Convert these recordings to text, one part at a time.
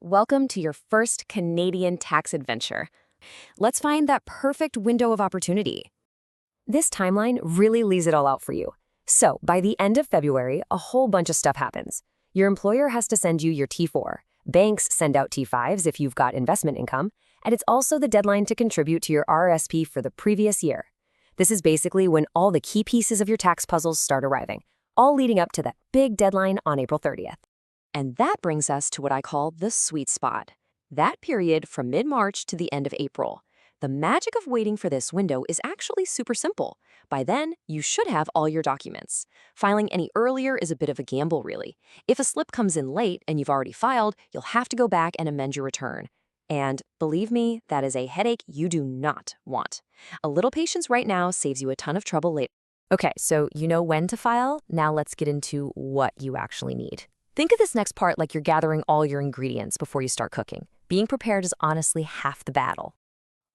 welcome to your first Canadian tax adventure. Let's find that perfect window of opportunity. This timeline really lays it all out for you. So, by the end of February, a whole bunch of stuff happens. Your employer has to send you your T4. Banks send out T5s if you've got investment income, and it's also the deadline to contribute to your RRSP for the previous year. This is basically when all the key pieces of your tax puzzles start arriving, all leading up to that big deadline on April 30th. And that brings us to what I call the sweet spot. That period from mid-March to the end of April. The magic of waiting for this window is actually super simple. By then, you should have all your documents. Filing any earlier is a bit of a gamble, really. If a slip comes in late and you've already filed, you'll have to go back and amend your return. And believe me, that is a headache you do not want. A little patience right now saves you a ton of trouble later. Okay, so you know when to file. Now let's get into what you actually need. Think of this next part like you're gathering all your ingredients before you start cooking. Being prepared is honestly half the battle.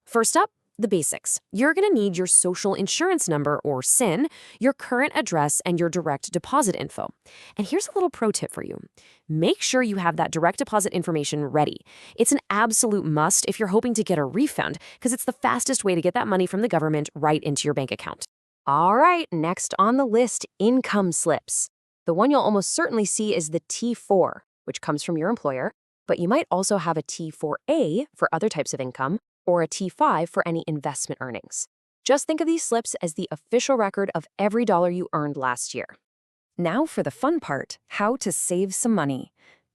First up, the basics. You're going to need your social insurance number, or SIN, your current address, and your direct deposit info. And here's a little pro tip for you. Make sure you have that direct deposit information ready. It's an absolute must if you're hoping to get a refund, because it's the fastest way to get that money from the government right into your bank account. All right, next on the list, income slips. The one you'll almost certainly see is the T4, which comes from your employer, but you might also have a T4A for other types of income, or a T5 for any investment earnings. Just think of these slips as the official record of every dollar you earned last year. Now for the fun part, how to save some money.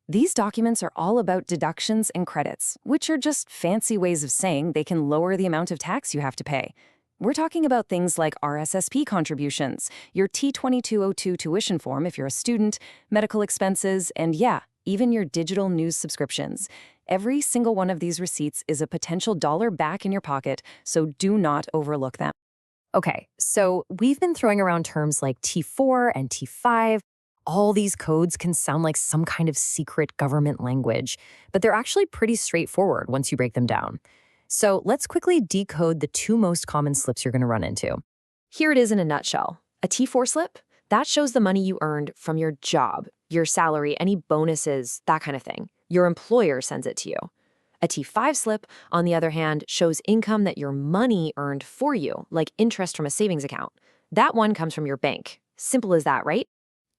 These documents are all about deductions and credits, which are just fancy ways of saying they can lower the amount of tax you have to pay. We're talking about things like RSSP contributions, your T2202 tuition form if you're a student, medical expenses, and yeah, even your digital news subscriptions. Every single one of these receipts is a potential dollar back in your pocket, so do not overlook them. Okay, so we've been throwing around terms like T4 and T5. All these codes can sound like some kind of secret government language, but they're actually pretty straightforward once you break them down. So let's quickly decode the two most common slips you're going to run into. Here it is in a nutshell. A T4 slip, that shows the money you earned from your job, your salary, any bonuses, that kind of thing. Your employer sends it to you. A T5 slip, on the other hand, shows income that your money earned for you, like interest from a savings account. That one comes from your bank. Simple as that, right?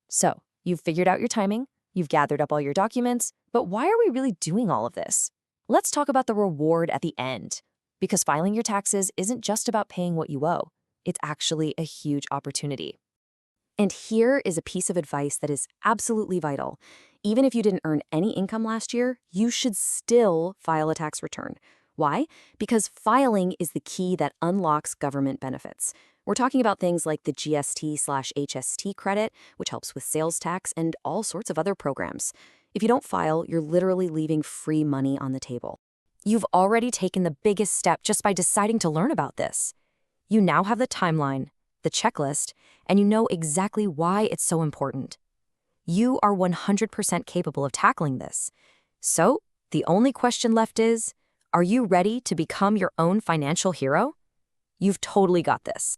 So, you've figured out your timing, you've gathered up all your documents, but why are we really doing all of this? Let's talk about the reward at the end. Because filing your taxes isn't just about paying what you owe. It's actually a huge opportunity. And here is a piece of advice that is absolutely vital. Even if you didn't earn any income last year, you should still file a tax return. Why? Because filing is the key that unlocks government benefits. We're talking about things like the GST/HST credit, which helps with sales tax, and all sorts of other programs. If you don't file, you're literally leaving free money on the table. You've already taken the biggest step just by deciding to learn about this. You now have the timeline, the checklist, and you know exactly why it's so important. You are 100% capable of tackling this. So, the only question left is, are you ready to become your own financial hero? You've totally got this.